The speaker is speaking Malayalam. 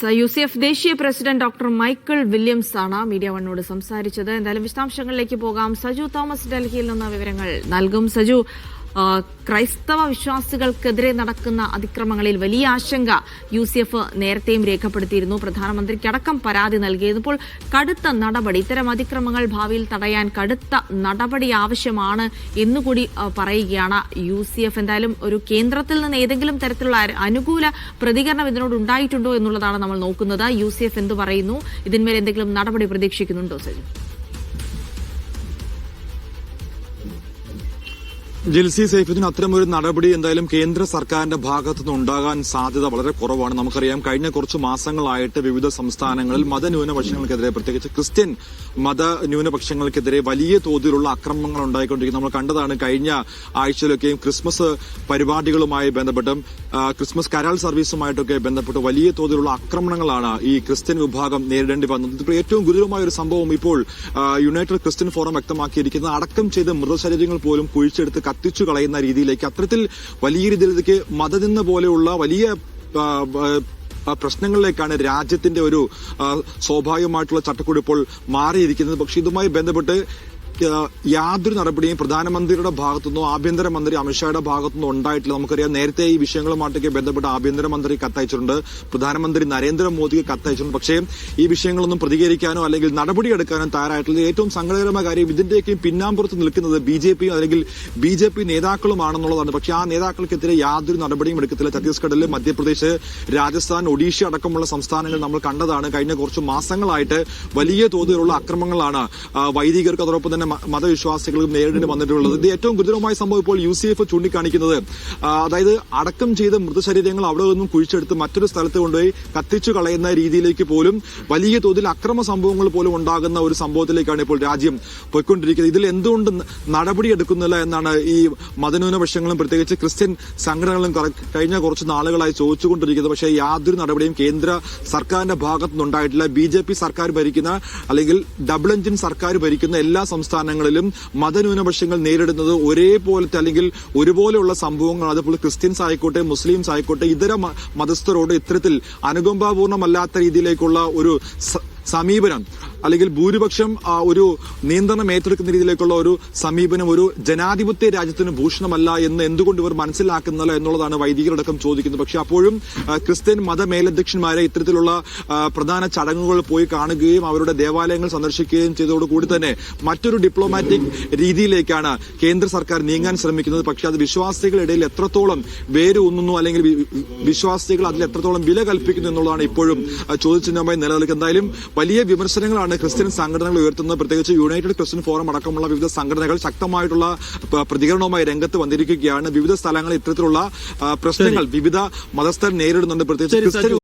UCF ദേശീയ പ്രസിഡന്റ് ഡോക്ടർ മൈക്കിൾ വില്യംസ് ആണ് മീഡിയ വണ്ണോട് സംസാരിച്ചത്. എന്തായാലും വിശദാംശങ്ങളിലേക്ക് പോകാം. സജു തോമസ് ഡൽഹിയിൽ നിന്ന് വിവരങ്ങൾ നൽകും. സജു, ക്രൈസ്തവ വിശ്വാസികൾക്കെതിരെ നടക്കുന്ന അതിക്രമങ്ങളിൽ വലിയ ആശങ്ക UCF നേരത്തെയും രേഖപ്പെടുത്തിയിരുന്നു. പ്രധാനമന്ത്രിക്കടക്കം പരാതി നൽകിയിരുന്നു. ഇപ്പോൾ കടുത്ത നടപടി, ഇത്തരം അതിക്രമങ്ങൾ ഭാവിയിൽ തടയാൻ കടുത്ത നടപടി ആവശ്യമാണ് എന്നുകൂടി പറയുകയാണ് UCF. എന്തായാലും ഒരു കേന്ദ്രത്തിൽ നിന്ന് ഏതെങ്കിലും തരത്തിലുള്ള അനുകൂല പ്രതികരണം ഇതിനോട് ഉണ്ടായിട്ടുണ്ടോ എന്നുള്ളതാണ് നമ്മൾ നോക്കുന്നത്. UCF എന്തു പറയുന്നു? ഇതിന്മേൽ എന്തെങ്കിലും നടപടി പ്രതീക്ഷിക്കുന്നുണ്ടോ സജി? ജിൽസി സൈഫുദ്ദീൻ, അത്തരമൊരു നടപടി എന്തായാലും കേന്ദ്ര സർക്കാരിന്റെ ഭാഗത്തുനിന്ന് ഉണ്ടാകാൻ സാധ്യത വളരെ കുറവാണ്. നമുക്കറിയാം, കഴിഞ്ഞ കുറച്ച് മാസങ്ങളായിട്ട് വിവിധ സംസ്ഥാനങ്ങളിൽ മതന്യൂനപക്ഷങ്ങൾക്കെതിരെ, പ്രത്യേകിച്ച് ക്രിസ്ത്യൻ മതന്യൂനപക്ഷങ്ങൾക്കെതിരെ വലിയ തോതിലുള്ള ആക്രമണങ്ങൾ ഉണ്ടായിക്കൊണ്ടിരിക്കുന്നത് നമ്മൾ കണ്ടതാണ്. കഴിഞ്ഞ ആഴ്ചയിലൊക്കെയും ക്രിസ്മസ് പരിപാടികളുമായി ബന്ധപ്പെട്ടും ക്രിസ്മസ് കരാൾ സർവീസുമായിട്ടൊക്കെ ബന്ധപ്പെട്ട് വലിയ തോതിലുള്ള ആക്രമണങ്ങളാണ് ഈ ക്രിസ്ത്യൻ വിഭാഗം നേരിടേണ്ടി വന്നത്. ഇപ്പോൾ ഏറ്റവും ഗുരുതരമായ ഒരു സംഭവം ഇപ്പോൾ യുണൈറ്റഡ് ക്രിസ്ത്യൻ ഫോറം വ്യക്തമാക്കിയിരിക്കുന്നത്, അടക്കം ചെയ്ത മൃതശരീരങ്ങൾ പോലും കുഴിച്ചെടുത്ത് കത്തിച്ചു കളയുന്ന രീതിയിലേക്ക്, അത്തരത്തിൽ വലിയ രീതിയിലേക്ക് മതനിന്ദ പോലെയുള്ള വലിയ പ്രശ്നങ്ങളിലേക്കാണ് രാജ്യത്തിന്റെ ഒരു സ്വാഭാവികമായിട്ടുള്ള ചട്ടക്കൂട് ഇപ്പോൾ മാറിയിരിക്കുന്നത്. പക്ഷേ ഇതുമായി ബന്ധപ്പെട്ട് യാതൊരു നടപടിയും പ്രധാനമന്ത്രിയുടെ ഭാഗത്തുനിന്നോ ആഭ്യന്തരമന്ത്രി അമിത്ഷായുടെ ഭാഗത്തുനിന്നോ ഉണ്ടായിട്ടില്ല. നമുക്കറിയാം, നേരത്തെ ഈ വിഷയങ്ങളുമായിട്ടൊക്കെ ബന്ധപ്പെട്ട് ആഭ്യന്തരമന്ത്രി കത്തയച്ചിട്ടുണ്ട്, പ്രധാനമന്ത്രി നരേന്ദ്രമോദിക്ക് കത്തയച്ചിട്ടുണ്ട്. പക്ഷേ ഈ വിഷയങ്ങളൊന്നും പ്രതികരിക്കാനോ അല്ലെങ്കിൽ നടപടിയെടുക്കാനോ തയ്യാറായിട്ടില്ല. ഏറ്റവും സങ്കടകരമായ കാര്യം, ഇതിന്റെയൊക്കെയും പിന്നാമ്പുറത്ത് നിൽക്കുന്നത് BJP അല്ലെങ്കിൽ BJP നേതാക്കളുമാണെന്നുള്ളതാണ്. പക്ഷേ ആ നേതാക്കൾക്കെതിരെ യാതൊരു നടപടിയും എടുക്കത്തില്ല. ഛത്തീസ്ഗഡിൽ, മധ്യപ്രദേശ്, രാജസ്ഥാൻ, ഒഡീഷ അടക്കമുള്ള സംസ്ഥാനങ്ങൾ നമ്മൾ കണ്ടതാണ്. കഴിഞ്ഞ കുറച്ച് മാസങ്ങളായിട്ട് വലിയ തോതിലുള്ള അക്രമങ്ങളാണ് വൈദികർക്ക് അതോടൊപ്പം തന്നെ മതവിശ്വാസികൾക്കും നേരിടേണ്ടി വന്നിട്ടുള്ളത്. ഇത് ഏറ്റവും ഗുരുതരമായ സംഭവം ഇപ്പോൾ UCF ചൂണ്ടിക്കാണിക്കുന്നത്, അതായത് അടക്കം ചെയ്ത മൃതശരീരങ്ങൾ അവിടെ നിന്നും കുഴിച്ചെടുത്ത് മറ്റൊരു സ്ഥലത്ത് കൊണ്ടുപോയി കത്തിച്ചു കളയുന്ന രീതിയിലേക്ക് പോലും വലിയ തോതിൽ അക്രമ സംഭവങ്ങൾ പോലും ഉണ്ടാകുന്ന ഒരു സംഭവത്തിലേക്കാണ് ഇപ്പോൾ രാജ്യം പോയിക്കൊണ്ടിരിക്കുന്നത്. ഇതിൽ എന്തുകൊണ്ട് നടപടിയെടുക്കുന്നില്ല എന്നാണ് ഈ മതന്യൂനപക്ഷങ്ങളും പ്രത്യേകിച്ച് ക്രിസ്ത്യൻ സംഘടനകളും കഴിഞ്ഞ കുറച്ച് നാളുകളായി ചോദിച്ചുകൊണ്ടിരിക്കുന്നത്. പക്ഷേ യാതൊരു നടപടിയും കേന്ദ്ര സർക്കാരിന്റെ ഭാഗത്തുനിന്നുണ്ടായിട്ടില്ല. BJP സർക്കാർ ഭരിക്കുന്ന അല്ലെങ്കിൽ ഡബിൾ എഞ്ചിൻ സർക്കാർ ഭരിക്കുന്ന എല്ലാ സംസ്ഥാനങ്ങളിലും മതന്യൂനപക്ഷങ്ങൾ നേരിടുന്നത് ഒരേപോലത്തെ അല്ലെങ്കിൽ ഒരുപോലെയുള്ള സംഭവങ്ങൾ. അതുപോലെ ക്രിസ്ത്യൻസ് ആയിക്കോട്ടെ, മുസ്ലിംസ് ആയിക്കോട്ടെ, ഇതര മതസ്ഥരോട് ഇത്തരത്തിൽ അനുകമ്പാപൂർണമല്ലാത്ത രീതിയിലേക്കുള്ള ഒരു സമീപനം അല്ലെങ്കിൽ ഭൂരിപക്ഷം ഒരു നിയന്ത്രണം ഏറ്റെടുക്കുന്ന രീതിയിലേക്കുള്ള ഒരു സമീപനം ഒരു ജനാധിപത്യ രാജ്യത്തിന് ഭൂഷണമല്ല എന്ന് എന്തുകൊണ്ട് ഇവർ മനസ്സിലാക്കുന്നില്ല എന്നുള്ളതാണ് വൈദികരടക്കം ചോദിക്കുന്നത്. പക്ഷെ അപ്പോഴും ക്രിസ്ത്യൻ മതമേലധ്യക്ഷന്മാരെ ഇത്തരത്തിലുള്ള പ്രധാന ചടങ്ങുകൾ പോയി കാണുകയും അവരുടെ ദേവാലയങ്ങൾ സന്ദർശിക്കുകയും ചെയ്തതോടുകൂടി തന്നെ മറ്റൊരു ഡിപ്ലോമാറ്റിക് രീതിയിലേക്കാണ് കേന്ദ്ര സർക്കാർ നീങ്ങാൻ ശ്രമിക്കുന്നത്. പക്ഷെ അത് വിശ്വാസികളുടെ ഇടയിൽ എത്രത്തോളം വേരൂന്നുന്നു അല്ലെങ്കിൽ വിശ്വാസികൾ അതിൽ എത്രത്തോളം വില കൽപ്പിക്കുന്നു എന്നുള്ളതാണ് ഇപ്പോഴും ചോദ്യചിഹ്നമായി നിലനിൽക്കുന്നത്. എന്തായാലും വലിയ വിമർശനങ്ങളാണ് ക്രിസ്ത്യൻ സംഘടനകൾ ഉയർത്തുന്നത്. പ്രത്യേകിച്ച് യുണൈറ്റഡ് ക്രിസ്ത്യൻ ഫോറം അടക്കമുള്ള വിവിധ സംഘടനകൾ ശക്തമായിട്ടുള്ള പ്രതികരണവുമായി രംഗത്ത് വന്നിരിക്കുകയാണ്. വിവിധ സ്ഥലങ്ങളിൽ ഇത്തരത്തിലുള്ള പ്രശ്നങ്ങൾ വിവിധ മതസ്ഥർ നേരിടുന്നുണ്ട്. പ്രത്യേകിച്ച് ക്രിസ്ത്യൻ